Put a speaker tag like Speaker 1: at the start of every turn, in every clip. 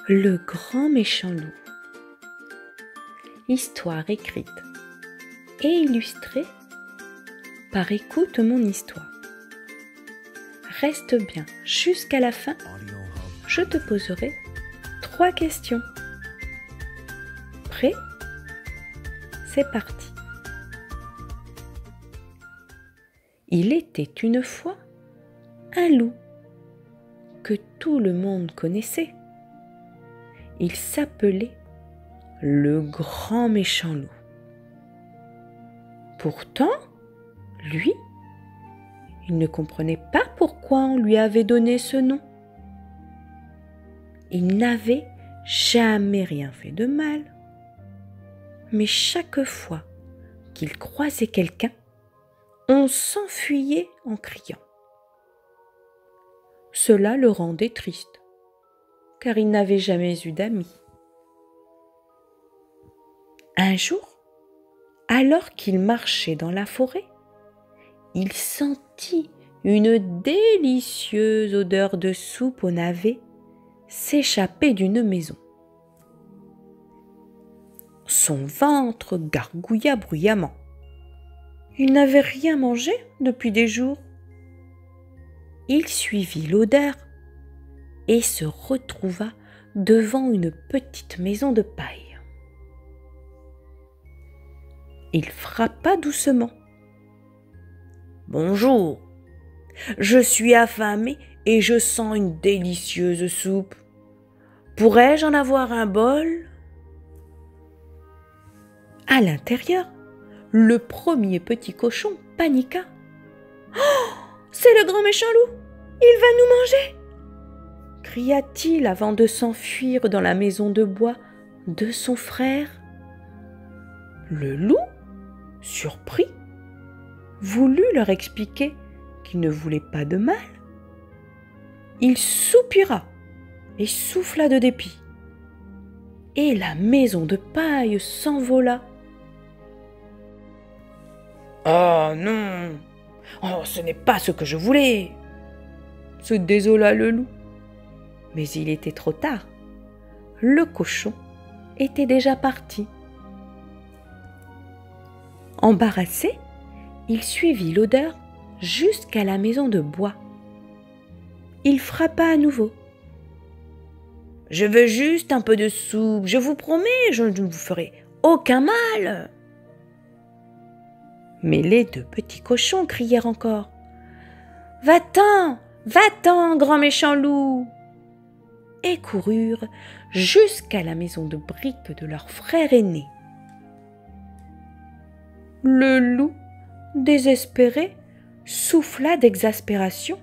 Speaker 1: Le grand méchant loup. Histoire écrite et illustrée par Écoute mon histoire. Reste bien jusqu'à la fin, je te poserai 3 questions. Prêt? C'est parti. Il était une fois un loup que tout le monde connaissait. Il s'appelait le grand méchant loup. Pourtant, lui, il ne comprenait pas pourquoi on lui avait donné ce nom. Il n'avait jamais rien fait de mal. Mais chaque fois qu'il croisait quelqu'un, on s'enfuyait en criant. Cela le rendait triste, car il n'avait jamais eu d'amis. Un jour, alors qu'il marchait dans la forêt, il sentit une délicieuse odeur de soupe au navet s'échapper d'une maison. Son ventre gargouilla bruyamment. Il n'avait rien mangé depuis des jours. Il suivit l'odeur et se retrouva devant une petite maison de paille. Il frappa doucement. « Bonjour, je suis affamé et je sens une délicieuse soupe. Pourrais-je en avoir un bol ?» À l'intérieur, le premier petit cochon paniqua. « Oh, c'est le grand méchant loup! Il va nous manger !» cria-t-il avant de s'enfuir dans la maison de bois de son frère. Le loup, surpris, voulut leur expliquer qu'il ne voulait pas de mal. Il soupira et souffla de dépit. Et la maison de paille s'envola. « Oh non! Oh, ce n'est pas ce que je voulais !» se désola le loup. Mais il était trop tard. Le cochon était déjà parti. Embarrassé, il suivit l'odeur jusqu'à la maison de bois. Il frappa à nouveau. « Je veux juste un peu de soupe, je vous promets, je ne vous ferai aucun mal !» Mais les 2 petits cochons crièrent encore. « Va-t'en, va-t'en, grand méchant loup !» et coururent jusqu'à la maison de briques de leur frère aîné. Le loup, désespéré, souffla d'exaspération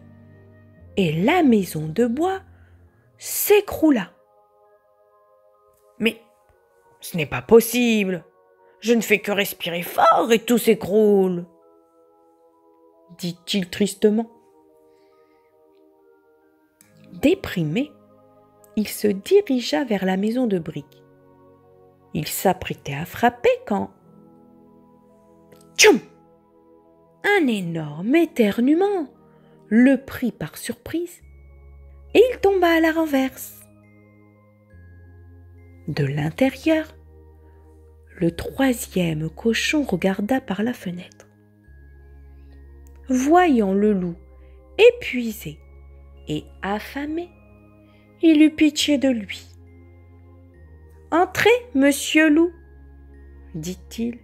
Speaker 1: et la maison de bois s'écroula. « Mais ce n'est pas possible, je ne fais que respirer fort et tout s'écroule !» dit-il tristement. Déprimé, il se dirigea vers la maison de briques. Il s'apprêtait à frapper quand... Tchoum! Un énorme éternuement le prit par surprise et il tomba à la renverse. De l'intérieur, le 3e cochon regarda par la fenêtre. Voyant le loup épuisé et affamé, il eut pitié de lui. « Entrez, monsieur loup, » dit-il,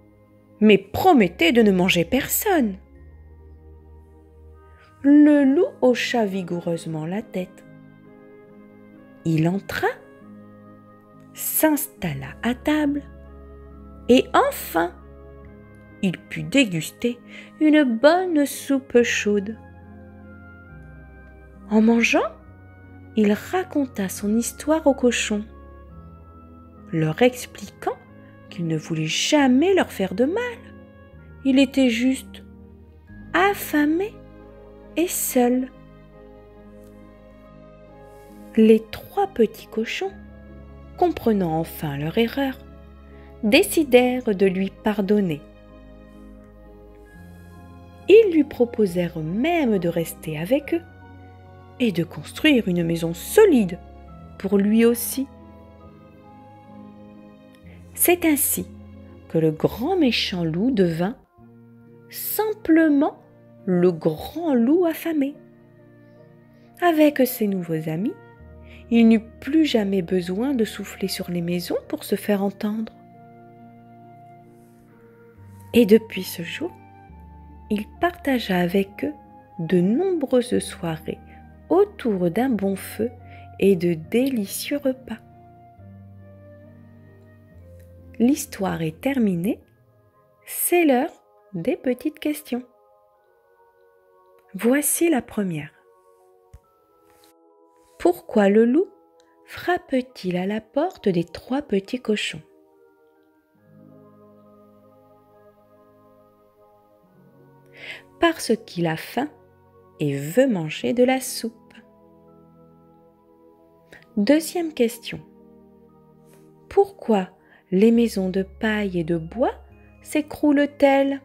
Speaker 1: « mais promettez de ne manger personne. » Le loup hocha vigoureusement la tête. Il entra, s'installa à table et enfin, il put déguster une bonne soupe chaude. En mangeant, il raconta son histoire aux cochons, leur expliquant qu'il ne voulait jamais leur faire de mal. Il était juste affamé et seul. Les 3 petits cochons, comprenant enfin leur erreur, décidèrent de lui pardonner. Ils lui proposèrent même de rester avec eux et de construire une maison solide pour lui aussi. C'est ainsi que le grand méchant loup devint simplement le grand loup affamé. Avec ses nouveaux amis, il n'eut plus jamais besoin de souffler sur les maisons pour se faire entendre. Et depuis ce jour, il partagea avec eux de nombreuses soirées autour d'un bon feu et de délicieux repas. L'histoire est terminée, c'est l'heure des petites questions. Voici la première. Pourquoi le loup frappe-t-il à la porte des 3 petits cochons? Parce qu'il a faim et veut manger de la soupe. Deuxième question. Pourquoi les maisons de paille et de bois s'écroulent-elles?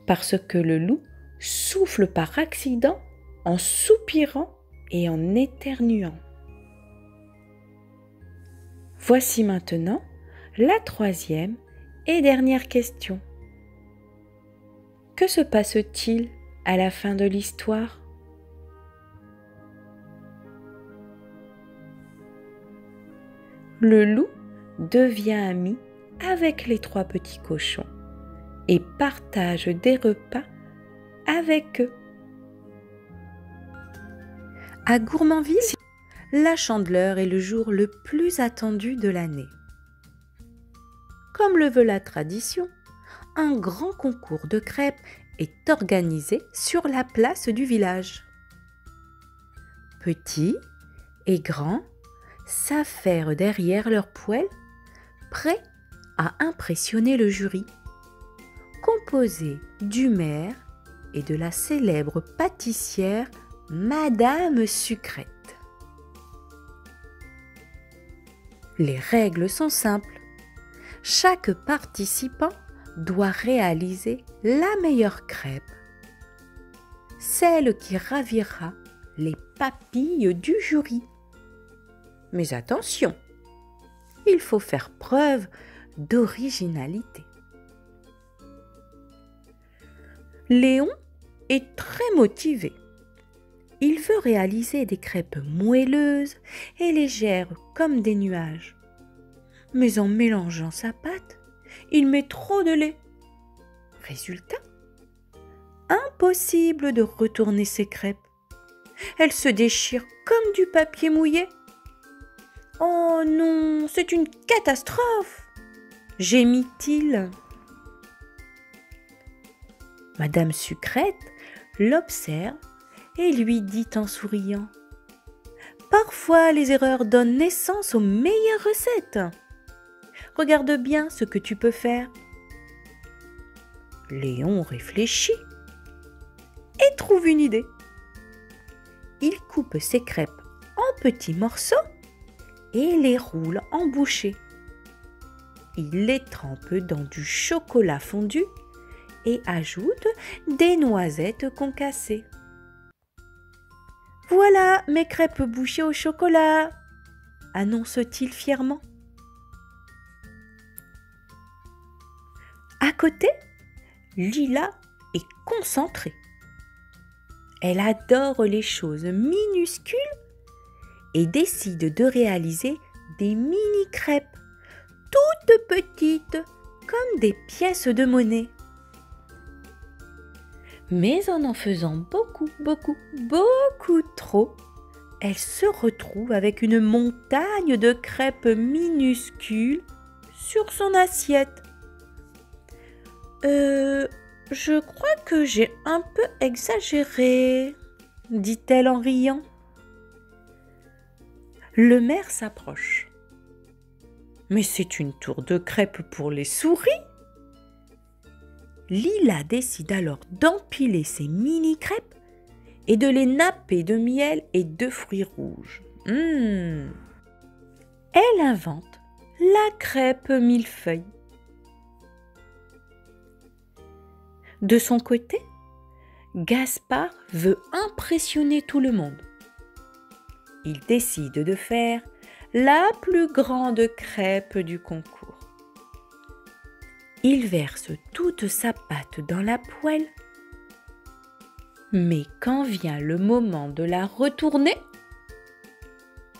Speaker 1: Parce que le loup souffle par accident en soupirant et en éternuant. Voici maintenant la 3e et dernière question. Que se passe-t-il à la fin de l'histoire? Le loup devient ami avec les 3 petits cochons et partage des repas avec eux. À Gourmandville, la Chandeleur est le jour le plus attendu de l'année. Comme le veut la tradition, un grand concours de crêpes est organisé sur la place du village. Petits et grands s'affairent derrière leur poêle, prêts à impressionner le jury, composé du maire et de la célèbre pâtissière Madame Sucrète. Les règles sont simples. Chaque participant doit réaliser la meilleure crêpe, celle qui ravira les papilles du jury. Mais attention, il faut faire preuve d'originalité. Léon est très motivé. Il veut réaliser des crêpes moelleuses et légères comme des nuages. Mais en mélangeant sa pâte, il met trop de lait. Résultat, impossible de retourner ses crêpes. Elles se déchirent comme du papier mouillé. Oh non, c'est une catastrophe, gémit-il. Madame Sucrète l'observe et lui dit en souriant: « Parfois, les erreurs donnent naissance aux meilleures recettes. Regarde bien ce que tu peux faire. » Léon réfléchit et trouve une idée. Il coupe ses crêpes en petits morceaux et les roule en bouchées. Il les trempe dans du chocolat fondu et ajoute des noisettes concassées. « Voilà mes crêpes bouchées au chocolat !» annonce-t-il fièrement. À côté, Lila est concentrée. Elle adore les choses minuscules et décide de réaliser des mini-crêpes, toutes petites comme des pièces de monnaie. Mais en faisant beaucoup trop, elle se retrouve avec une montagne de crêpes minuscules sur son assiette. Je crois que j'ai un peu exagéré, dit-elle en riant. Le maire s'approche. Mais c'est une tour de crêpes pour les souris. Lila décide alors d'empiler ses mini-crêpes et de les napper de miel et de fruits rouges. Elle invente la crêpe millefeuille. De son côté, Gaspard veut impressionner tout le monde. Il décide de faire la plus grande crêpe du concours. Il verse toute sa pâte dans la poêle. Mais quand vient le moment de la retourner,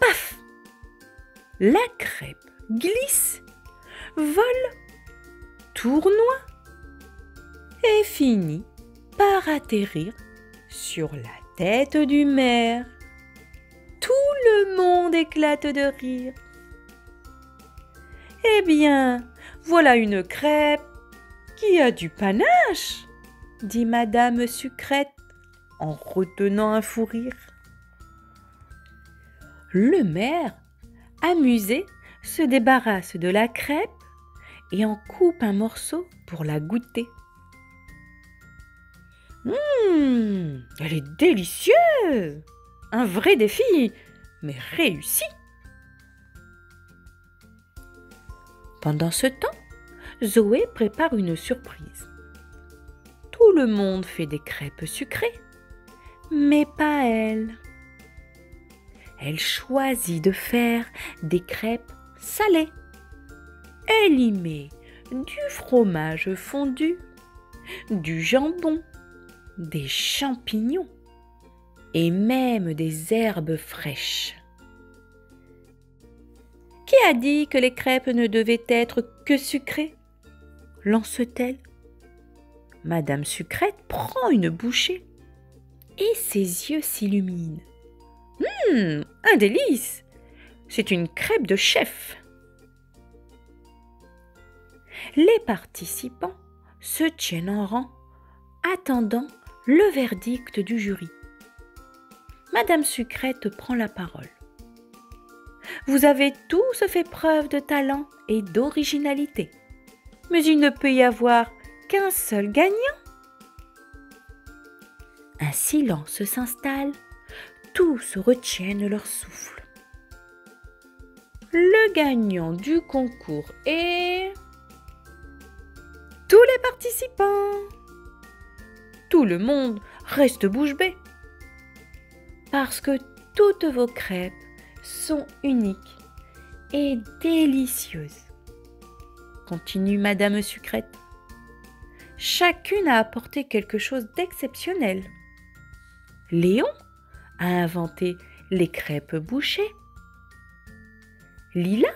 Speaker 1: paf! La crêpe glisse, vole, tournoie et finit par atterrir sur la tête du maire. Tout le monde éclate de rire. Eh bien, voilà une crêpe qui a du panache, dit Madame Sucrète en retenant un fou rire. Le maire, amusé, se débarrasse de la crêpe et en coupe un morceau pour la goûter. Elle est délicieuse! Un vrai défi, mais réussi! Pendant ce temps, Zoé prépare une surprise. Tout le monde fait des crêpes sucrées, mais pas elle. Elle choisit de faire des crêpes salées. Elle y met du fromage fondu, du jambon, des champignons et même des herbes fraîches. Qui a dit que les crêpes ne devaient être que sucrées? Lance-t-elle. Madame Sucrète prend une bouchée et ses yeux s'illuminent. Un délice! C'est une crêpe de chef. Les participants se tiennent en rang, attendant le verdict du jury. Madame Sucrète prend la parole. Vous avez tous fait preuve de talent et d'originalité, mais il ne peut y avoir qu'un seul gagnant. Un silence s'installe, tous retiennent leur souffle. Le gagnant du concours est... tous les participants. Tout le monde reste bouche bée, parce que toutes vos crêpes sont uniques et délicieuses. Continue Madame Sucrète. Chacune a apporté quelque chose d'exceptionnel. Léon a inventé les crêpes bouchées. Lila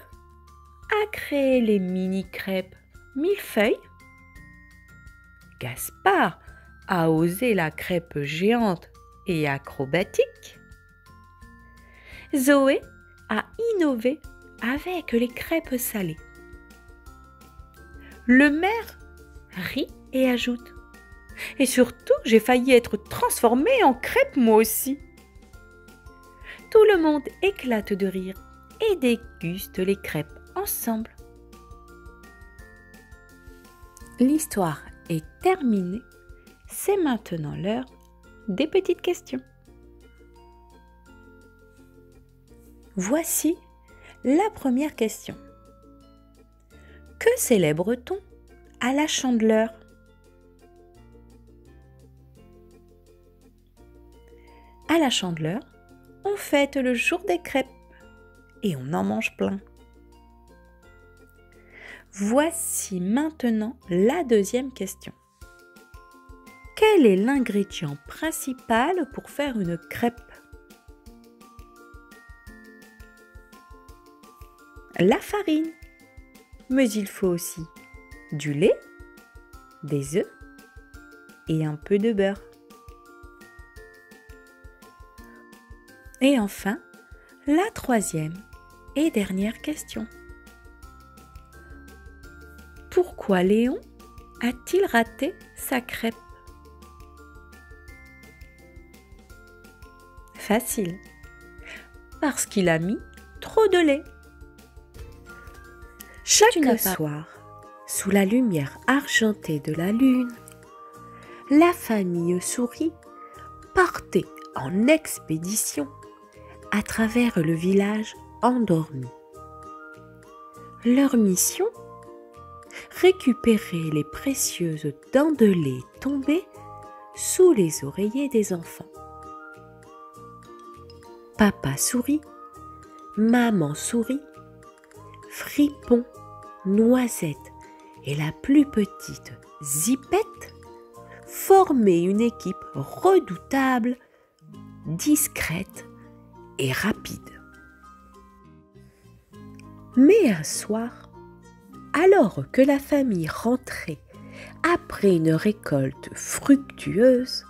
Speaker 1: a créé les mini-crêpes millefeuilles. Gaspard a osé la crêpe géante et acrobatique. Zoé a innové avec les crêpes salées. Le maire rit et ajoute: et surtout, j'ai failli être transformée en crêpe moi aussi. Tout le monde éclate de rire et déguste les crêpes ensemble. L'histoire est terminée. C'est maintenant l'heure des petites questions. Voici la première question. Que célèbre-t-on à la Chandeleur? À la Chandeleur, on fête le jour des crêpes et on en mange plein. Voici maintenant la deuxième question. Quel est l'ingrédient principal pour faire une crêpe? La farine. Mais il faut aussi du lait, des œufs et un peu de beurre. Et enfin, la troisième et dernière question. Pourquoi Léon a-t-il raté sa crêpe? Facile. Parce qu'il a mis trop de lait. Chaque soir, sous la lumière argentée de la lune, la famille Souris partait en expédition à travers le village endormi. Leur mission? Récupérer les précieuses dents de lait tombées sous les oreillers des enfants. Papa souris, maman souris, Fripon, Noisette et la plus petite Zipette formaient une équipe redoutable, discrète et rapide. Mais un soir, alors que la famille rentrait après une récolte fructueuse,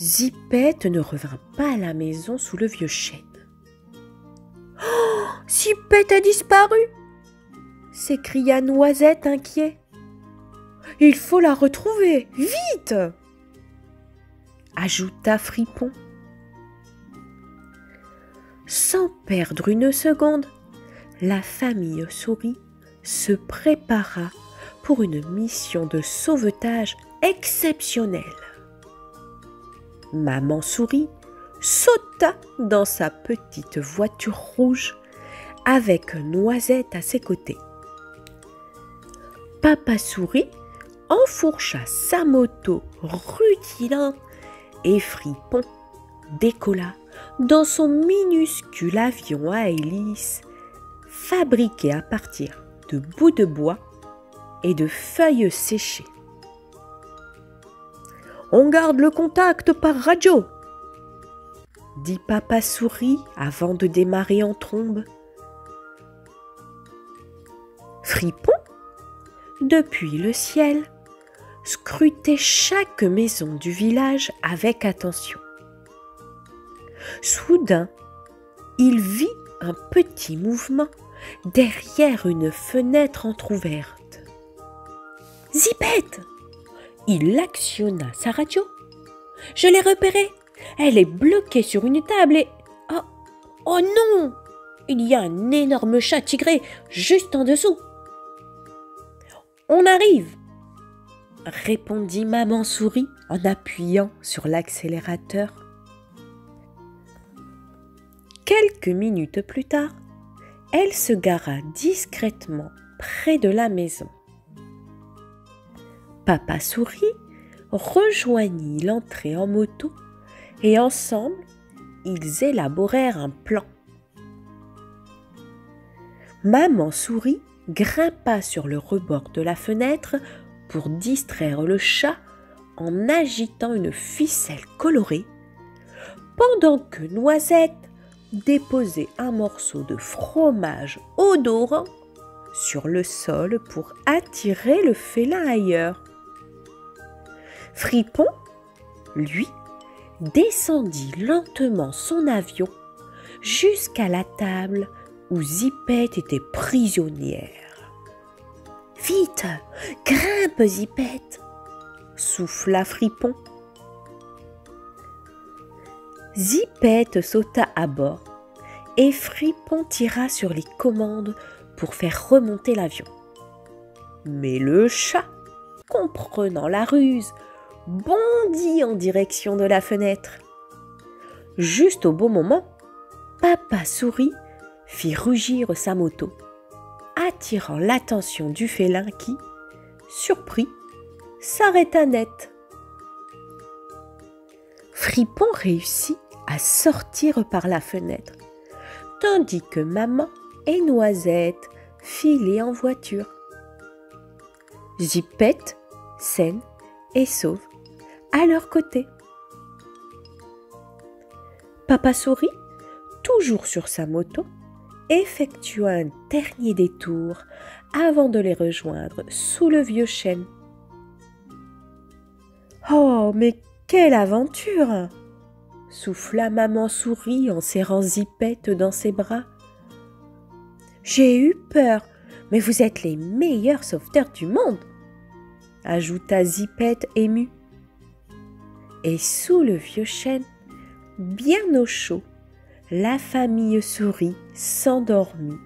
Speaker 1: Zipette ne revint pas à la maison sous le vieux chêne. « Oh, Zipette a disparu !» s'écria Noisette inquiet. « Il faut la retrouver, vite !» ajouta Fripon. Sans perdre une seconde, la famille souris se prépara pour une mission de sauvetage exceptionnelle. Maman souris sauta dans sa petite voiture rouge avec Noisette à ses côtés. Papa souris enfourcha sa moto rutilante et Fripon décolla dans son minuscule avion à hélice fabriqué à partir de bouts de bois et de feuilles séchées. « On garde le contact par radio !» dit Papa souris avant de démarrer en trombe. Fripon, depuis le ciel, scrutait chaque maison du village avec attention. Soudain, il vit un petit mouvement derrière une fenêtre entr'ouverte. « Zipette !» Il actionna sa radio. « Je l'ai repérée. Elle est bloquée sur une table et... Oh non! Il y a un énorme chat tigré juste en dessous. »« On arrive !» répondit maman souris en appuyant sur l'accélérateur. Quelques minutes plus tard, elle se gara discrètement près de la maison. Papa souris rejoignit l'entrée en moto et ensemble, ils élaborèrent un plan. Maman souris grimpa sur le rebord de la fenêtre pour distraire le chat en agitant une ficelle colorée, pendant que Noisette déposait un morceau de fromage odorant sur le sol pour attirer le félin ailleurs. Fripon, lui, descendit lentement son avion jusqu'à la table où Zipette était prisonnière. « Vite, grimpe Zipette !» souffla Fripon. Zipette sauta à bord et Fripon tira sur les commandes pour faire remonter l'avion. Mais le chat, comprenant la ruse, bondit en direction de la fenêtre. Juste au bon moment, Papa souris fit rugir sa moto, attirant l'attention du félin qui, surpris, s'arrêta net. Fripon réussit à sortir par la fenêtre, tandis que maman et Noisette filaient en voiture. Zipette, saine et sauve, à leur côté. Papa souris, toujours sur sa moto, effectua un dernier détour avant de les rejoindre sous le vieux chêne. « Oh, mais quelle aventure !» souffla maman souris en serrant Zipette dans ses bras. « J'ai eu peur, mais vous êtes les meilleurs sauveteurs du monde !» ajouta Zipette émue. Et sous le vieux chêne, bien au chaud, la famille souris s'endormit,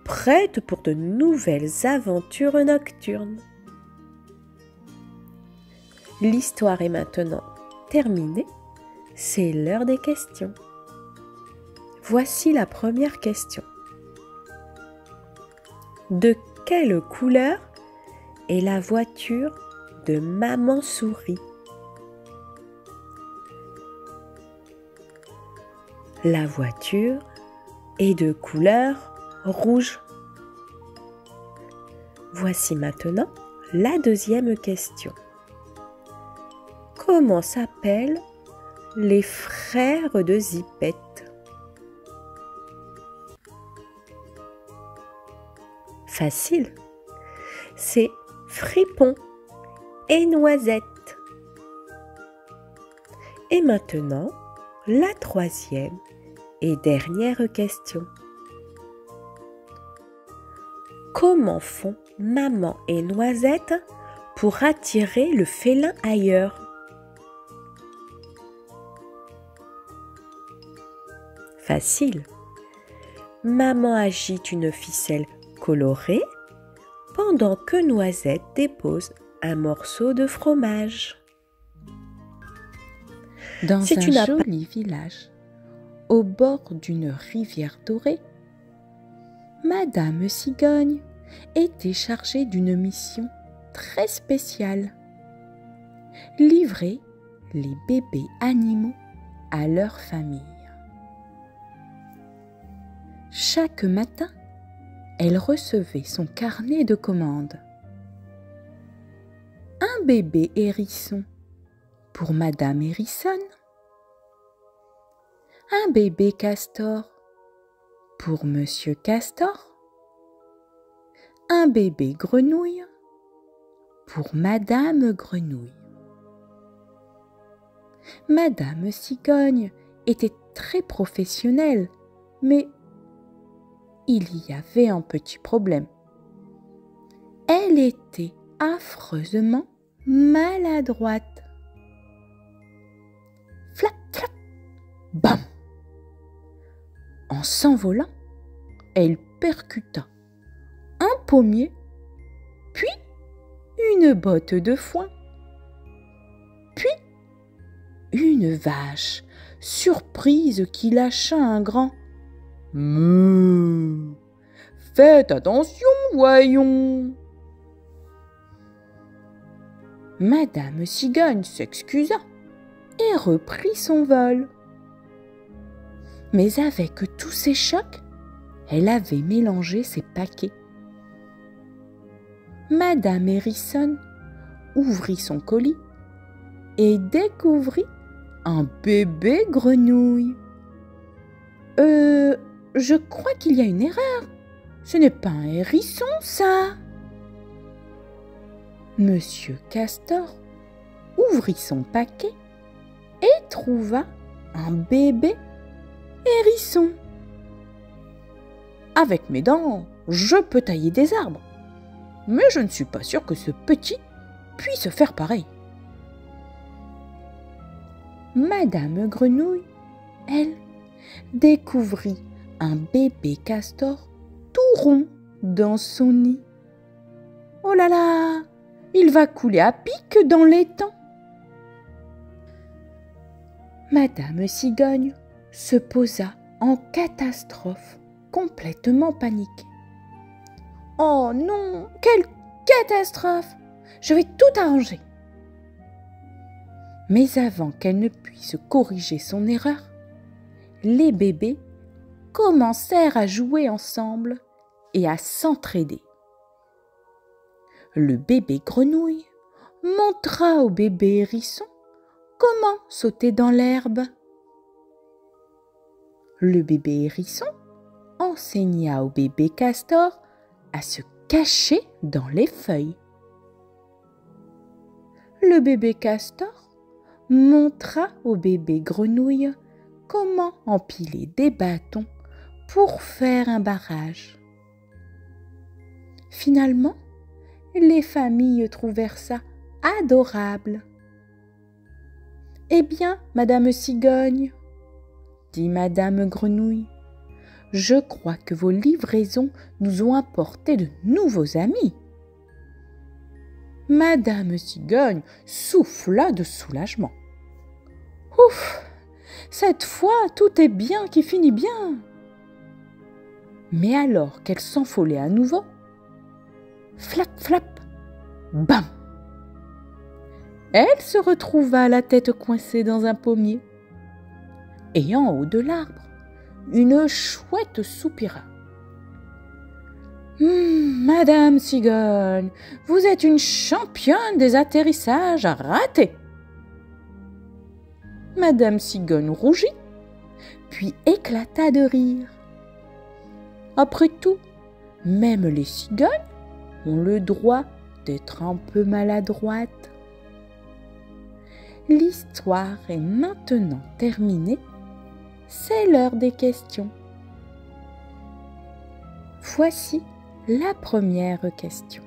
Speaker 1: prête pour de nouvelles aventures nocturnes. L'histoire est maintenant terminée, c'est l'heure des questions. Voici la première question. De quelle couleur est la voiture de maman souris? La voiture est de couleur rouge. Voici maintenant la deuxième question. Comment s'appellent les frères de Zipette? Facile, c'est Fripon et Noisette. Et maintenant, la troisième et dernière question. Comment font Maman et Noisette pour attirer le félin ailleurs? Facile. Maman agite une ficelle colorée pendant que Noisette dépose un morceau de fromage.
Speaker 2: Dans un joli village, au bord d'une rivière dorée, Madame Cigogne était chargée d'une mission très spéciale. Livrer les bébés animaux à leur famille. Chaque matin, elle recevait son carnet de commandes. Un bébé hérisson pour Madame Hérisson. Un bébé castor pour Monsieur Castor. Un bébé grenouille pour Madame Grenouille. Madame Cigogne était très professionnelle, mais il y avait un petit problème. Elle était affreusement maladroite. Flap, flap, bam! En s'envolant, elle percuta un pommier, puis une botte de foin, puis une vache surprise qui lâcha un grand « Meuh ! Faites attention, voyons !» Madame Cigogne s'excusa et reprit son vol. Mais avec tous ces chocs, elle avait mélangé ses paquets. Madame Hérisson ouvrit son colis et découvrit un bébé grenouille. Je crois qu'il y a une erreur. Ce n'est pas un hérisson, ça. Monsieur Castor ouvrit son paquet et trouva un bébé hérisson. Avec mes dents, je peux tailler des arbres, mais je ne suis pas sûre que ce petit puisse faire pareil. Madame Grenouille, elle, découvrit un bébé castor tout rond dans son nid. Oh là là, il va couler à pic dans l'étang. Madame Cigogne se posa en catastrophe, complètement paniquée. Oh non, quelle catastrophe! Je vais tout arranger. Mais avant qu'elle ne puisse corriger son erreur, les bébés commencèrent à jouer ensemble et à s'entraider. Le bébé grenouille montra au bébé hérisson comment sauter dans l'herbe. Le bébé hérisson enseigna au bébé castor à se cacher dans les feuilles. Le bébé castor montra au bébé grenouille comment empiler des bâtons pour faire un barrage. Finalement, les familles trouvèrent ça adorable. « Eh bien, Madame Cigogne, dit Madame Grenouille, je crois que vos livraisons nous ont apporté de nouveaux amis. » Madame Cigogne souffla de soulagement. « Ouf! Cette fois, tout est bien qui finit bien. » Mais alors qu'elle s'enfolait à nouveau, flap, flap, bam! Elle se retrouva la tête coincée dans un pommier. Et en haut de l'arbre, une chouette soupira. Madame Cigogne, vous êtes une championne des atterrissages ratés. Madame Cigogne rougit, puis éclata de rire. Après tout, même les cigognes ont le droit d'être un peu maladroites. L'histoire est maintenant terminée. C'est l'heure des questions. Voici la première question.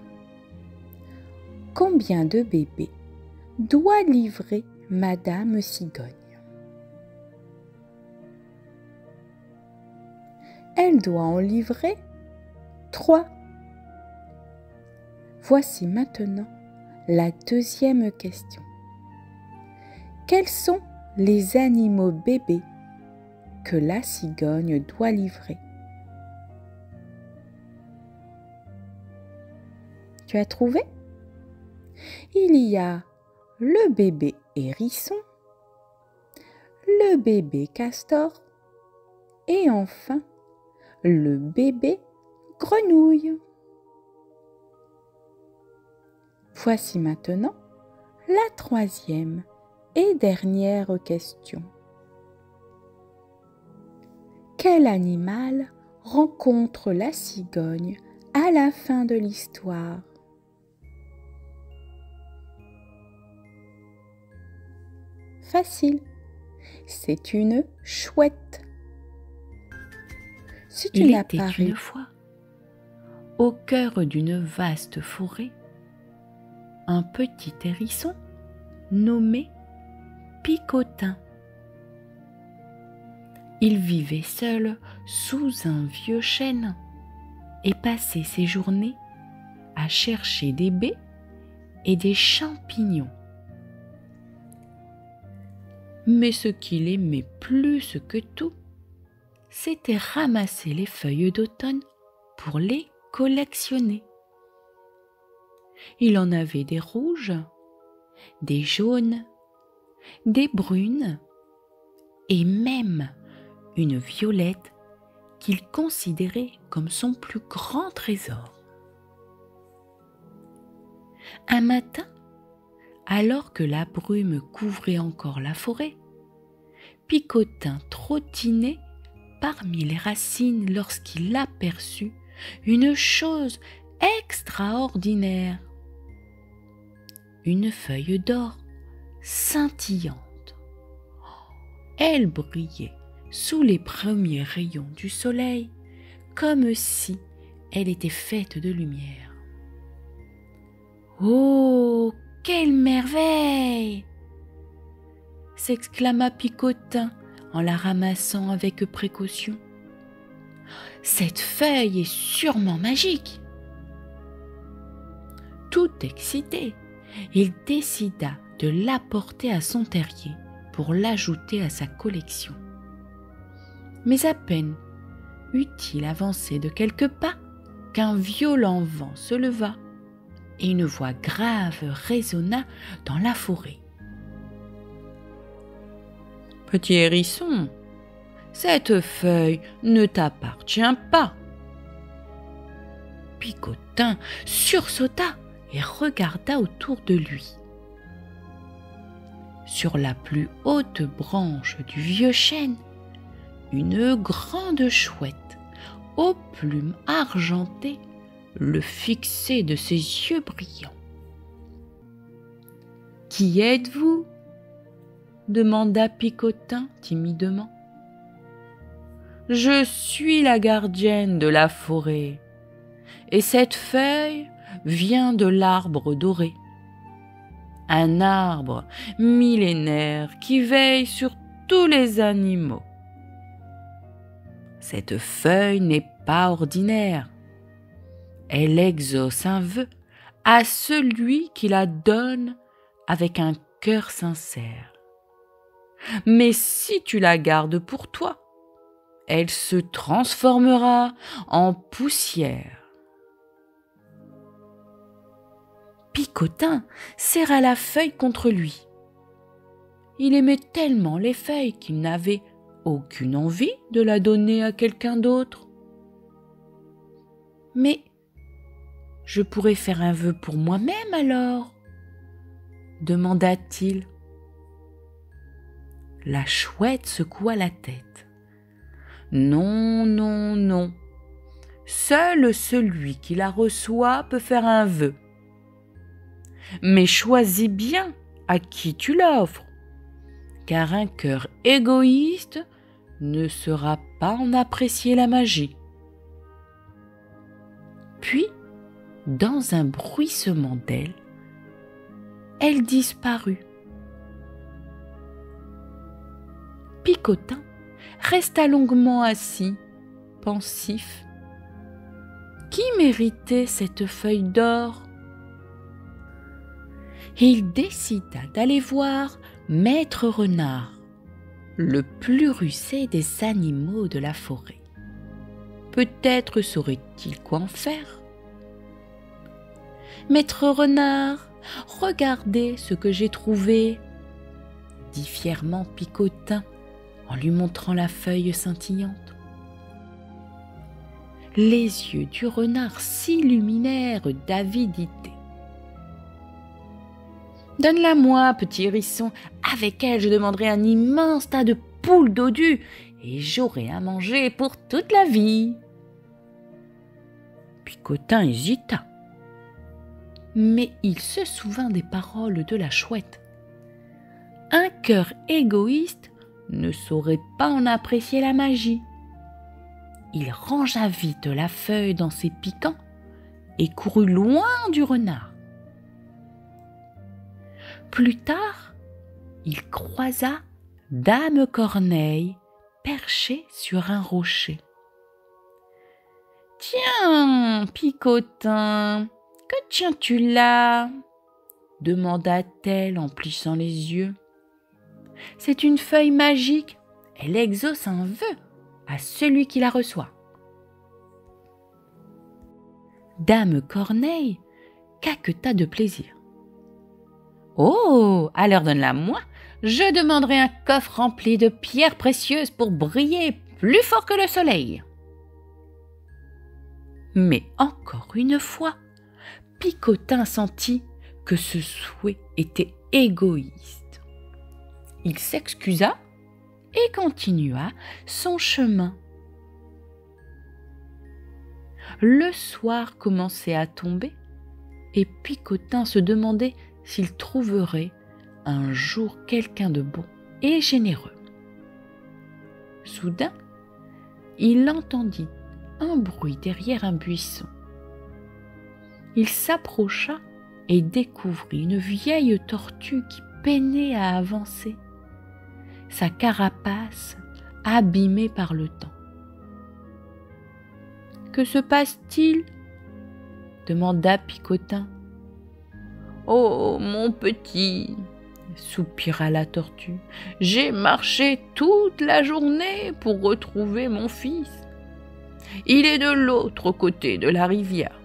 Speaker 2: Combien de bébés doit livrer Madame Cigogne? Elle doit en livrer 3. Voici maintenant la deuxième question. Quels sont les animaux bébés que la cigogne doit livrer? Tu as trouvé? Il y a le bébé hérisson, le bébé castor et enfin le bébé grenouille. Voici maintenant la troisième et dernière question. Quel animal rencontre la cigogne à la fin de l'histoire? Facile, c'est une chouette. Si tu
Speaker 1: Il
Speaker 2: n'as
Speaker 1: était
Speaker 2: pas
Speaker 1: une fois, au cœur d'une vaste forêt, un petit hérisson nommé Picotin. Il vivait seul sous un vieux chêne et passait ses journées à chercher des baies et des champignons. Mais ce qu'il aimait plus que tout, c'était ramasser les feuilles d'automne pour les collectionner. Il en avait des rouges, des jaunes, des brunes et même une violette qu'il considérait comme son plus grand trésor. Un matin, alors que la brume couvrait encore la forêt, Picotin trottinait parmi les racines lorsqu'il aperçut une chose extraordinaire. Une feuille d'or scintillante. Elle brillait sous les premiers rayons du soleil comme si elle était faite de lumière. « Oh, quelle merveille !» s'exclama Picotin en la ramassant avec précaution. « Cette feuille est sûrement magique !» Tout excité, il décida de l'apporter à son terrier pour l'ajouter à sa collection. Mais à peine eut-il avancé de quelques pas qu'un violent vent se leva et une voix grave résonna dans la forêt. « Petit hérisson, cette feuille ne t'appartient pas. » Picotin sursauta et regarda autour de lui. Sur la plus haute branche du vieux chêne, une grande chouette aux plumes argentées le fixait de ses yeux brillants. « Qui êtes-vous » demanda Picotin timidement. « Je suis la gardienne de la forêt, et cette feuille vient de l'arbre doré, un arbre millénaire qui veille sur tous les animaux. Cette feuille n'est pas ordinaire. Elle exauce un vœu à celui qui la donne avec un cœur sincère. Mais si tu la gardes pour toi, elle se transformera en poussière. » Picotin serra la feuille contre lui. Il aimait tellement les feuilles qu'il n'avait aucune envie de la donner à quelqu'un d'autre. Mais je pourrais faire un vœu pour moi-même alors, demanda-t-il. La chouette secoua la tête. Non, non, non. Seul celui qui la reçoit peut faire un vœu. Mais choisis bien à qui tu l'offres, car un cœur égoïste ne saura pas en apprécier la magie. Puis, dans un bruissement d'ailes, elle disparut. Picotin resta longuement assis, pensif. Qui méritait cette feuille d'or? Il décida d'aller voir Maître Renard, le plus rusé des animaux de la forêt. Peut-être saurait-il quoi en faire. Maître Renard, regardez ce que j'ai trouvé, dit fièrement Picotin en lui montrant la feuille scintillante. Les yeux du renard s'illuminèrent d'avidité. « Donne-la-moi, petit hérisson, avec elle je demanderai un immense tas de poules dodues et j'aurai à manger pour toute la vie. » Picotin hésita, mais il se souvint des paroles de la chouette. Un cœur égoïste ne saurait pas en apprécier la magie. Il rangea vite la feuille dans ses piquants et courut loin du renard. Plus tard, il croisa Dame Corneille perchée sur un rocher. « Tiens, Picotin, que tiens-tu là ?» demanda-t-elle en plissant les yeux. « C'est une feuille magique, elle exauce un vœu à celui qui la reçoit. » Dame Corneille caqueta de plaisir. « Oh, alors donne-la-moi, je demanderai un coffre rempli de pierres précieuses pour briller plus fort que le soleil. » Mais encore une fois, Picotin sentit que ce souhait était égoïste. Il s'excusa et continua son chemin. Le soir commençait à tomber et Picotin se demandait s'il trouverait un jour quelqu'un de bon et généreux. Soudain, il entendit un bruit derrière un buisson. Il s'approcha et découvrit une vieille tortue qui peinait à avancer, sa carapace abîmée par le temps. « Que se passe-t-il » demanda Picotin. « Oh, mon petit !» soupira la tortue. « J'ai marché toute la journée pour retrouver mon fils. Il est de l'autre côté de la rivière,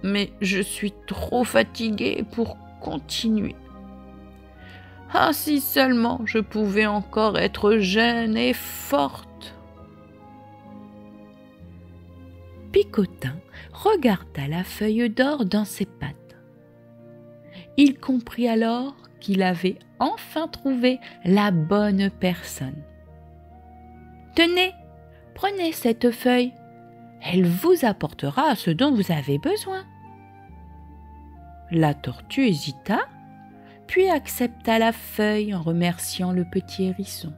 Speaker 1: mais je suis trop fatiguée pour continuer. Ah, si seulement je pouvais encore être jeune et forte !» Picotin regarda la feuille d'or dans ses pattes. Il comprit alors qu'il avait enfin trouvé la bonne personne. « Tenez, prenez cette feuille, elle vous apportera ce dont vous avez besoin. » La tortue hésita, puis accepta la feuille en remerciant le petit hérisson.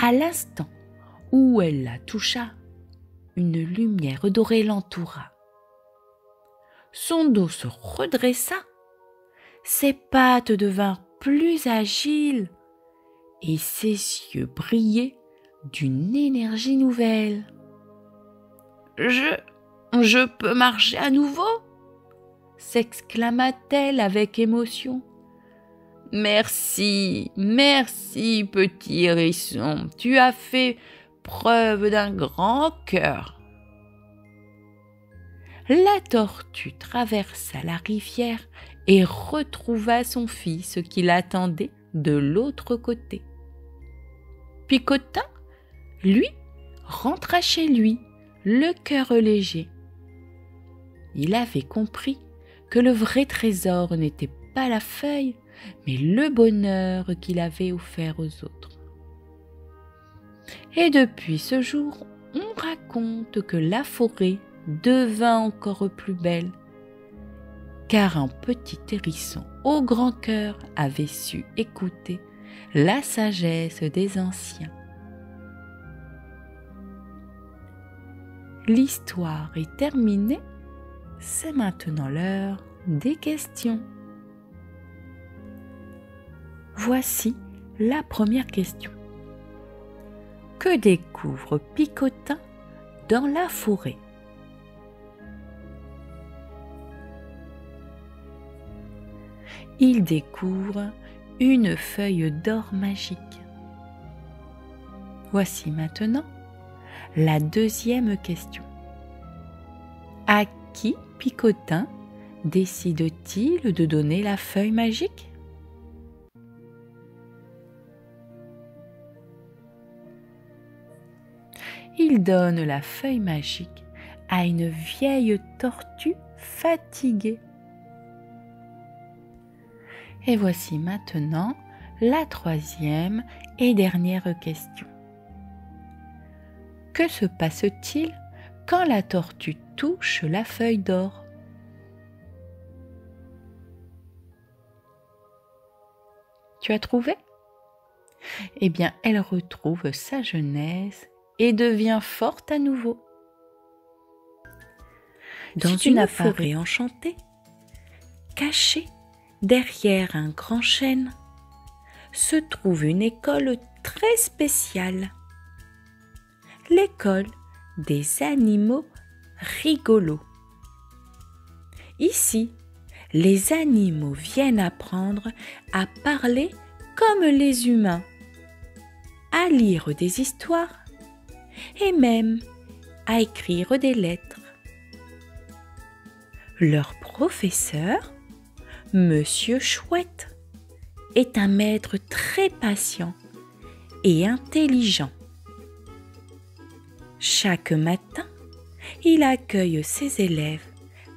Speaker 1: À l'instant où elle la toucha, une lumière dorée l'entoura. Son dos se redressa, ses pattes devinrent plus agiles et ses yeux brillaient d'une énergie nouvelle. « Je peux marcher à nouveau ?» s'exclama-t-elle avec émotion. « Merci, merci, petit hérisson, tu as fait preuve d'un grand cœur. » La tortue traversa la rivière et retrouva son fils qui l'attendait de l'autre côté.
Speaker 2: Picotin, lui, rentra chez lui, le cœur léger. Il avait compris que le vrai trésor n'était pas la feuille, mais le bonheur qu'il avait offert aux autres. Et depuis ce jour, on raconte que la forêt devint encore plus belle, car un petit hérisson au grand cœur avait su écouter la sagesse des anciens. L'histoire est terminée, c'est maintenant l'heure des questions. Voici la première question. Que découvre Picotin dans la forêt? Il découvre une feuille d'or magique. Voici maintenant la deuxième question. À qui Picotin décide-t-il de donner la feuille magique? Il donne la feuille magique à une vieille tortue fatiguée. Et voici maintenant la troisième et dernière question. Que se passe-t-il quand la tortue touche la feuille d'or? Tu as trouvé? Eh bien, elle retrouve sa jeunesse et devient forte à nouveau. Dans une forêt enchantée, cachée derrière un grand chêne, se trouve une école très spéciale. L'école des animaux rigolos. Ici, les animaux viennent apprendre à parler comme les humains, à lire des histoires et même à écrire des lettres. Leur professeur, Monsieur Chouette, est un maître très patient et intelligent. Chaque matin, il accueille ses élèves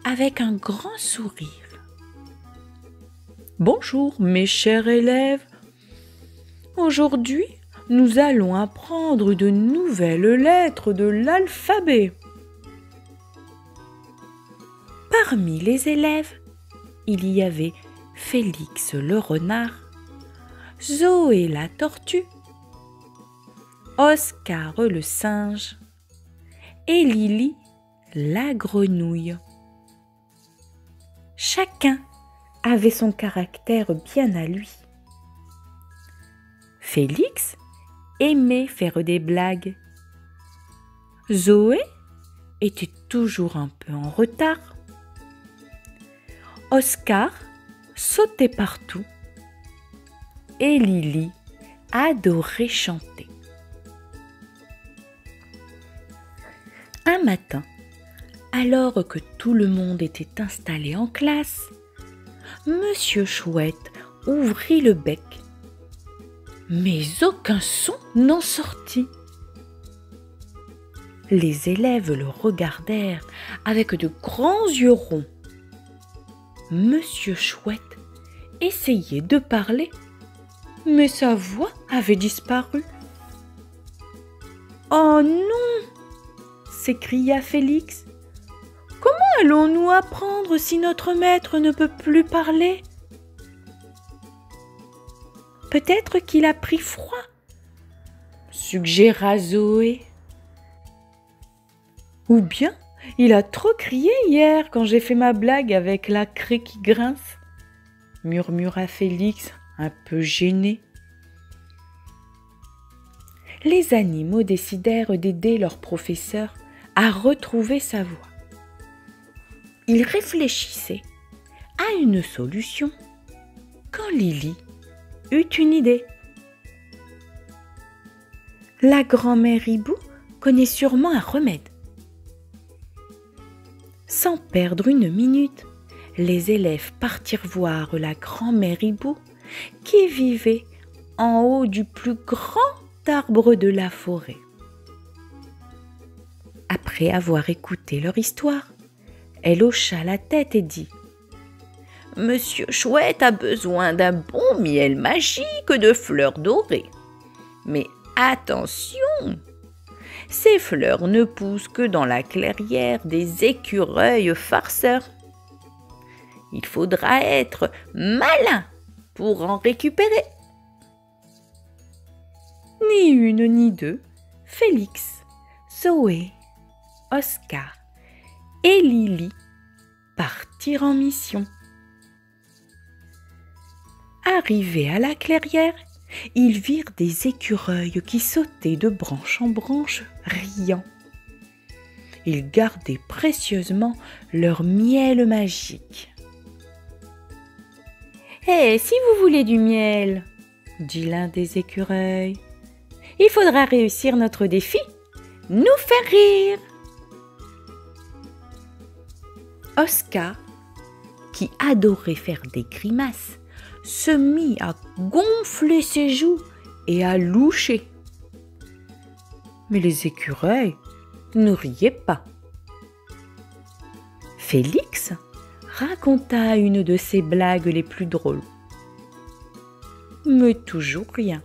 Speaker 2: avec un grand sourire. Bonjour mes chers élèves, aujourd'hui nous allons apprendre de nouvelles lettres de l'alphabet. Parmi les élèves, il y avait Félix le renard, Zoé la tortue, Oscar le singe et Lily la grenouille. Chacun avait son caractère bien à lui. Félix aimait faire des blagues. Zoé était toujours un peu en retard. Oscar sautait partout et Lily adorait chanter. Un matin, alors que tout le monde était installé en classe, Monsieur Chouette ouvrit le bec, mais aucun son n'en sortit. Les élèves le regardèrent avec de grands yeux ronds. Monsieur Chouette essayait de parler, mais sa voix avait disparu. « Oh non !» s'écria Félix. « Comment allons-nous apprendre si notre maître ne peut plus parler ? Peut-être qu'il a pris froid, suggéra Zoé. Ou bien il a trop crié hier quand j'ai fait ma blague avec la craie qui grince, murmura Félix, un peu gêné. Les animaux décidèrent d'aider leur professeur à retrouver sa voix. Ils réfléchissaient à une solution quand Lily eut une idée. La grand-mère Hibou connaît sûrement un remède. Sans perdre une minute, les élèves partirent voir la grand-mère Hibou qui vivait en haut du plus grand
Speaker 1: arbre de la forêt. Après avoir écouté leur histoire, elle hocha la tête et dit: « Monsieur Chouette a besoin d'un bon miel magique de fleurs dorées. Mais attention, ces fleurs ne poussent que dans la clairière des écureuils farceurs. Il faudra être malin pour en récupérer. » Ni une ni deux, Félix, Zoé, Oscar et Lily partirent en mission. Arrivés à la clairière, ils virent des écureuils qui sautaient de branche en branche, riant. Ils gardaient précieusement leur miel magique. « Eh, si vous voulez du miel, dit l'un des écureuils, il faudra réussir notre défi, nous faire rire. » Oscar, qui adorait faire des grimaces, se mit à gonfler ses joues et à loucher. Mais les écureuils ne riaient pas. Félix raconta une de ses blagues les plus drôles. Mais toujours rien.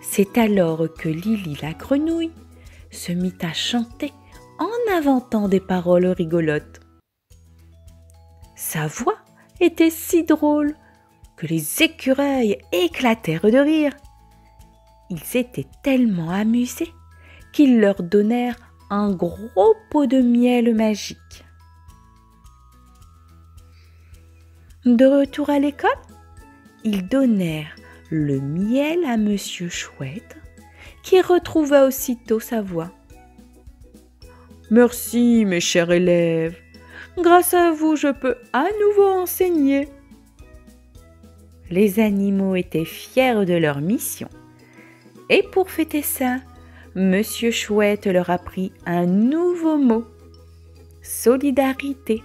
Speaker 1: C'est alors que Lily la grenouille se mit à chanter en inventant des paroles rigolotes. Sa voix était si drôle que les écureuils éclatèrent de rire. Ils étaient tellement amusés qu'ils leur donnèrent un gros pot de miel magique. De retour à l'école, ils donnèrent le miel à Monsieur Chouette, qui retrouva aussitôt sa voix. « Merci, mes chers élèves. Grâce à vous, je peux à nouveau enseigner. » Les animaux étaient fiers de leur mission. Et pour fêter ça, Monsieur Chouette leur apprit un nouveau mot, solidarité.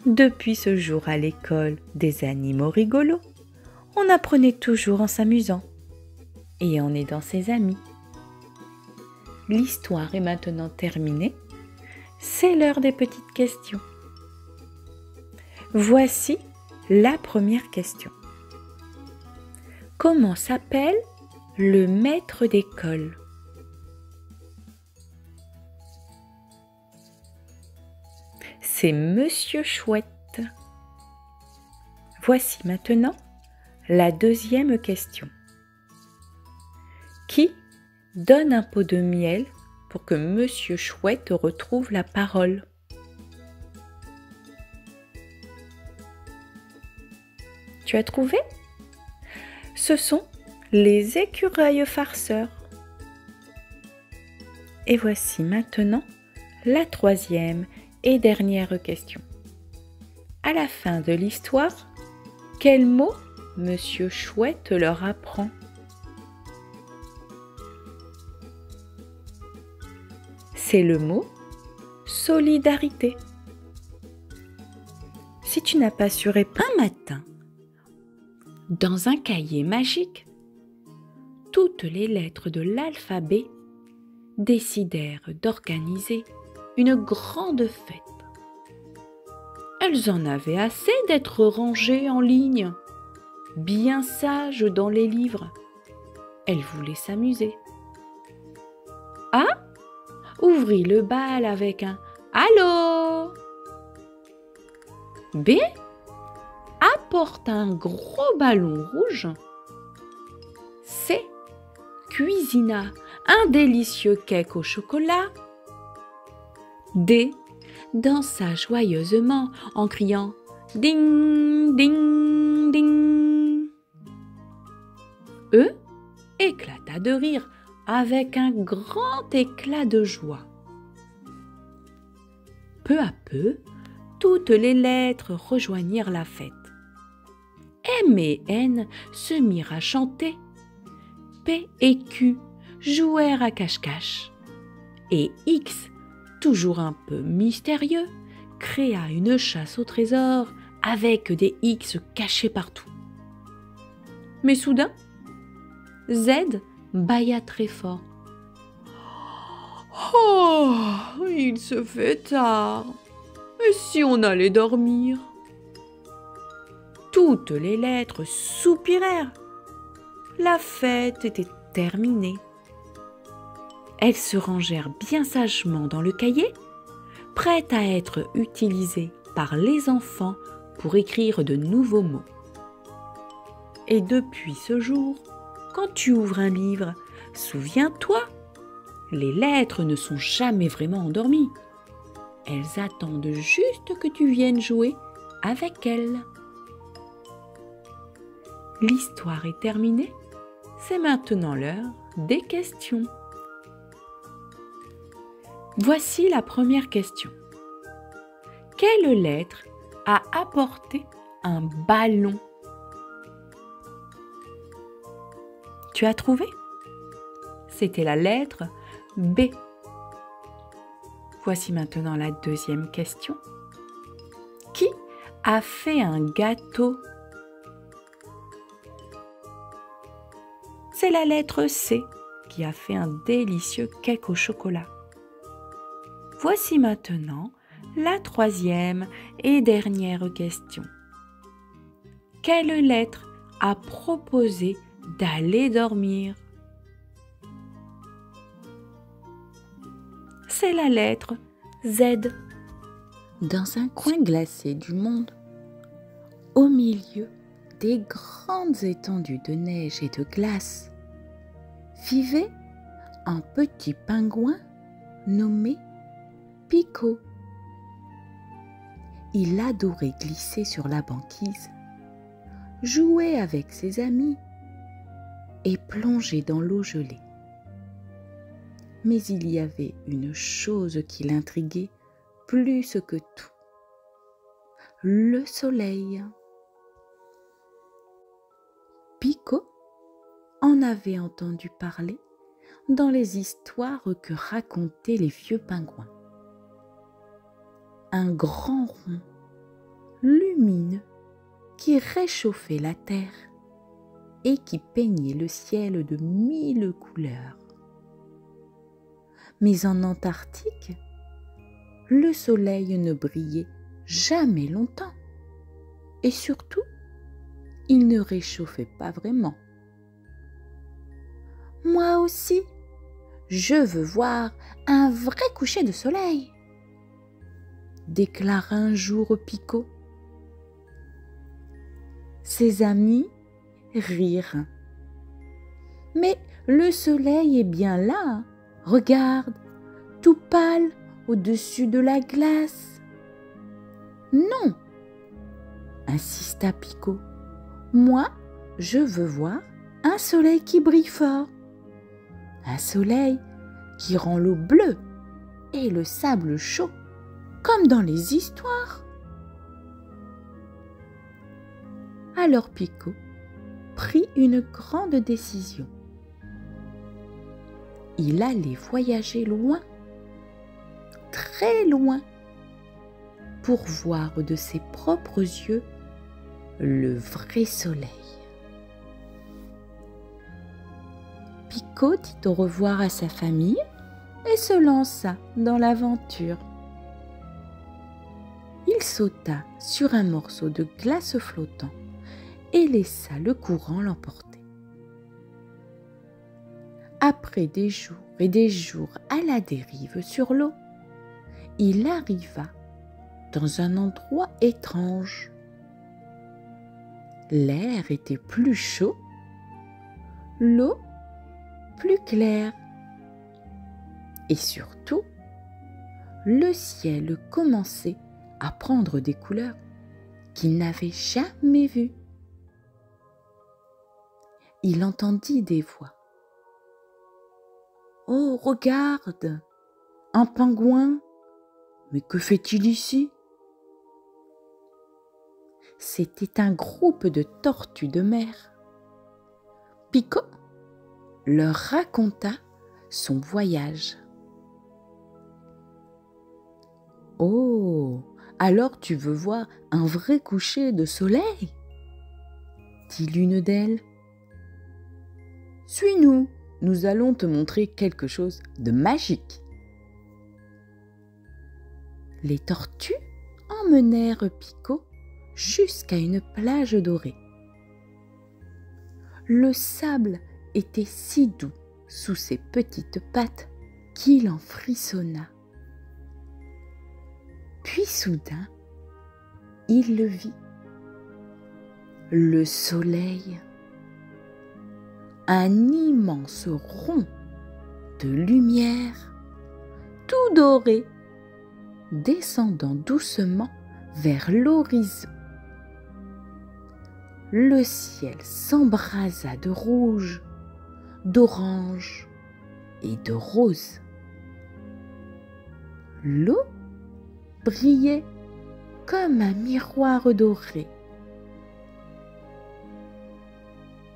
Speaker 1: Depuis ce jour à l'école des animaux rigolos, on apprenait toujours en s'amusant et en aidant ses amis. L'histoire est maintenant terminée. C'est l'heure des petites questions. Voici la première question. Comment s'appelle le maître d'école? C'est Monsieur Chouette. Voici maintenant la deuxième question. Qui donne un pot de miel pour que Monsieur Chouette retrouve la parole? Tu as trouvé? Ce sont les écureuils farceurs. Et voici maintenant la troisième et dernière question. À la fin de l'histoire, quel mot Monsieur Chouette leur apprend? C'est le mot solidarité. Si tu n'as pas su répondre un matin, dans un cahier magique, toutes les lettres de l'alphabet décidèrent d'organiser une grande fête. Elles en avaient assez d'être rangées en ligne, bien sages dans les livres. Elles voulaient s'amuser. A ouvrit le bal avec un « Allô !» B apporte un gros ballon rouge. C cuisina un délicieux cake au chocolat. D dansa joyeusement en criant « Ding, ding, ding !» E éclata de rire avec un grand éclat de joie. Peu à peu, toutes les lettres rejoignirent la fête. M et N se mirent à chanter. P et Q jouèrent à cache-cache. Et X, toujours un peu mystérieux, créa une chasse au trésor avec des X cachés partout. Mais soudain, Z bâilla très fort. « Oh, il se fait tard. Et si on allait dormir ?» Toutes les lettres soupirèrent. La fête était terminée. Elles se rangèrent bien sagement dans le cahier, prêtes à être utilisées par les enfants pour écrire de nouveaux mots. Et depuis ce jour, quand tu ouvres un livre, souviens-toi, les lettres ne sont jamais vraiment endormies. Elles attendent juste que tu viennes jouer avec elles. L'histoire est terminée. C'est maintenant l'heure des questions. Voici la première question. Quelle lettre a apporté un ballon? Tu as trouvé? C'était la lettre B. Voici maintenant la deuxième question. Qui a fait un gâteau? C'est la lettre C qui a fait un délicieux cake au chocolat. Voici maintenant la troisième et dernière question. Quelle lettre a proposé d'aller dormir? C'est la lettre Z.
Speaker 2: Dans un coin glacé du monde, au milieu des grandes étendues de neige et de glace, vivait un petit pingouin nommé Pico. Il adorait glisser sur la banquise, jouer avec ses amis et plonger dans l'eau gelée. Mais il y avait une chose qui l'intriguait plus que tout: le soleil. Pico en avait entendu parler dans les histoires que racontaient les vieux pingouins. Un grand rond, lumineux, qui réchauffait la terre et qui peignait le ciel de 1000 couleurs. Mais en Antarctique, le soleil ne brillait jamais longtemps et surtout, il ne réchauffait pas vraiment. Moi aussi, je veux voir un vrai coucher de soleil, déclara un jour Pico. Ses amis rirent. Mais le soleil est bien là, regarde, tout pâle au-dessus de la glace. Non, insista Pico. Moi, je veux voir un soleil qui brille fort. Un soleil qui rend l'eau bleue et le sable chaud, comme dans les histoires. Alors Pico prit une grande décision. Il allait voyager loin, très loin, pour voir de ses propres yeux le vrai soleil. Pico dit au revoir à sa famille et se lança dans l'aventure. Il sauta sur un morceau de glace flottant et laissa le courant l'emporter. Après des jours et des jours à la dérive sur l'eau, il arriva dans un endroit étrange. L'air était plus chaud, l'eau plus claire et surtout, le ciel commençait à prendre des couleurs qu'il n'avait jamais vues. Il entendit des voix. « Oh, regarde, un pingouin, mais que fait-il ici ?» C'était un groupe de tortues de mer. Pico leur raconta son voyage. « Oh, alors tu veux voir un vrai coucher de soleil ?» dit l'une d'elles. Suis-nous, nous allons te montrer quelque chose de magique. Les tortues emmenèrent Pico jusqu'à une plage dorée. Le sable était si doux sous ses petites pattes qu'il en frissonna. Puis soudain, il le vit. Le soleil, un immense rond de lumière, tout doré, descendant doucement vers l'horizon. Le ciel s'embrasa de rouge, d'orange et de rose. L'eau brillait comme un miroir doré.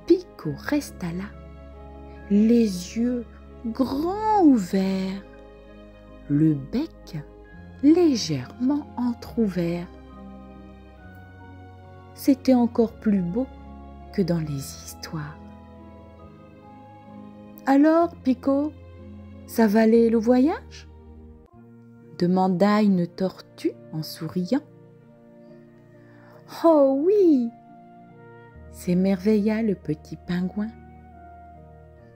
Speaker 2: Pico resta là, les yeux grands ouverts, le bec légèrement entrouvert. C'était encore plus beau que dans les histoires. Alors, Pico, ça valait le voyage ? Demanda une tortue en souriant. Oh oui, s'émerveilla le petit pingouin.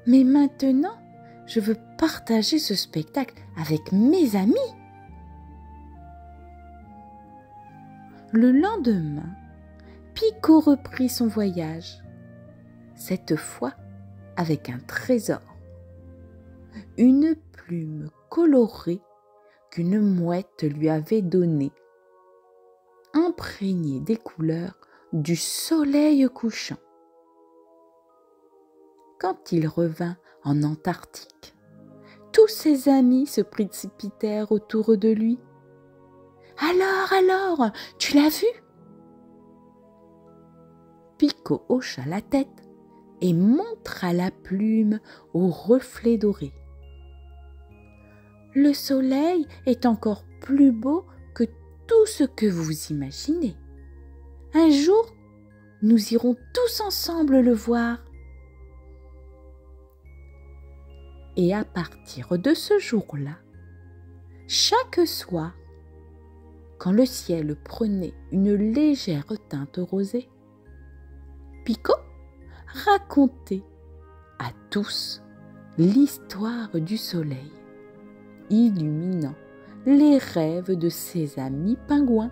Speaker 2: Mais maintenant, je veux partager ce spectacle avec mes amis. Le lendemain, Pico reprit son voyage, cette fois avec un trésor, une plume colorée qu'une mouette lui avait donnée, imprégnée des couleurs du soleil couchant. Quand il revint en Antarctique, tous ses amis se précipitèrent autour de lui. « Alors, tu l'as vu ?» Pico hocha la tête et montra la plume au reflet doré. Le soleil est encore plus beau que tout ce que vous imaginez. Un jour, nous irons tous ensemble le voir. Et à partir de ce jour-là, chaque soir, quand le ciel prenait une légère teinte rosée, Pico racontait à tous l'histoire du soleil, illuminant les rêves de ses amis pingouins.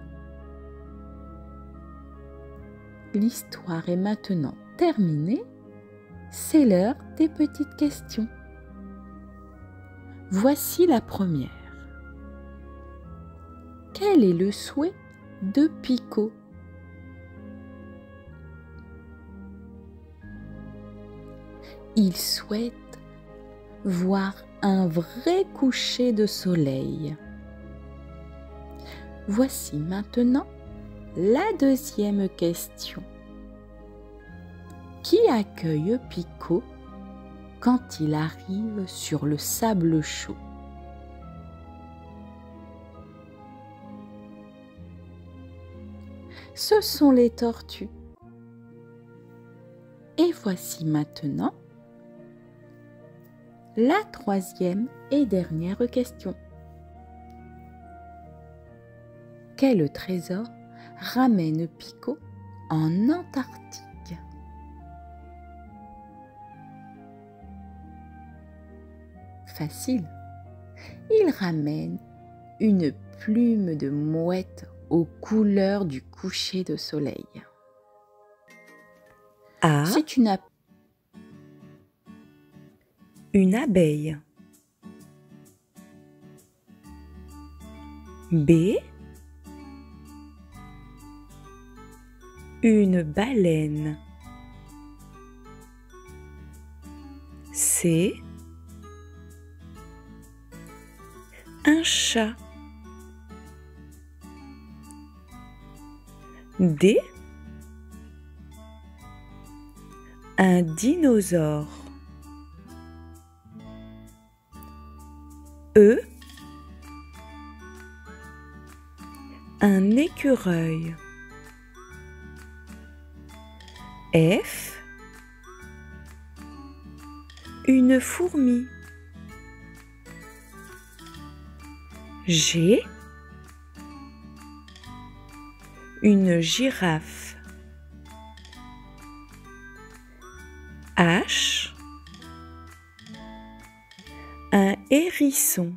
Speaker 2: L'histoire est maintenant terminée, c'est l'heure des petites questions. Voici la première. Quel est le souhait de Pico ? Il souhaite voir un vrai coucher de soleil. Voici maintenant la deuxième question. Qui accueille Pico quand il arrive sur le sable chaud ? Ce sont les tortues. Et voici maintenant la troisième et dernière question. Quel trésor ramène Pico en Antarctique ? Facile. Il ramène une plume de mouette aux couleurs du coucher de soleil.
Speaker 1: A.
Speaker 2: C'est
Speaker 1: une abeille. B. Une baleine. C. Un chat. D. Un dinosaure. E. Un écureuil. F. une fourmi. G, une girafe. H, un hérisson.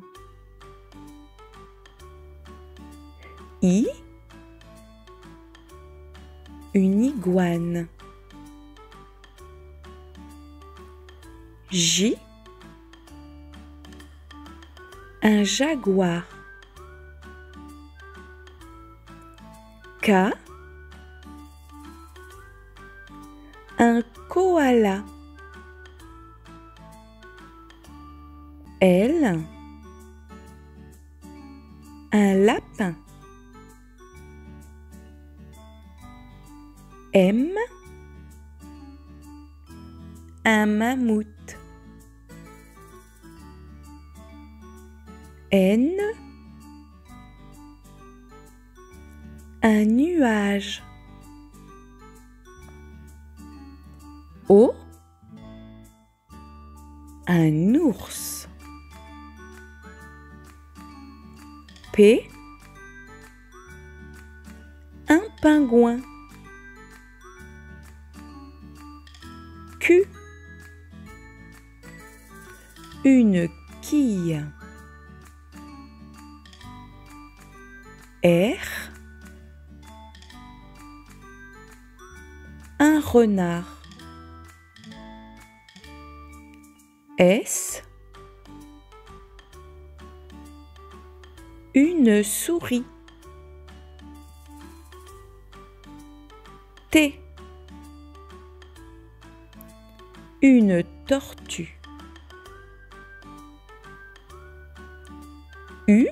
Speaker 1: I, une iguane. J, un jaguar. K, un koala. L, un lapin. M, un mammouth. N, un nuage. O, un ours. P, un pingouin. Q, une quille. R, un renard. S, une souris. T, une tortue. U,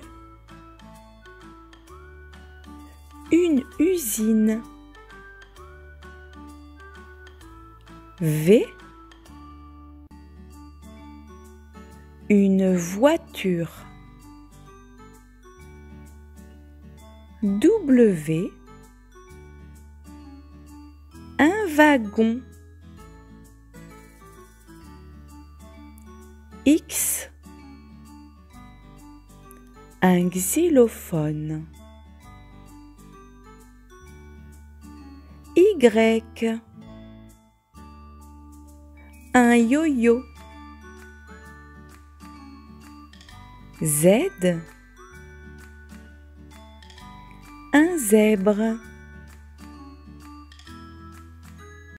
Speaker 1: une usine. V, une voiture. W, un wagon. X, un xylophone. Y, un yo-yo. Z, un zèbre.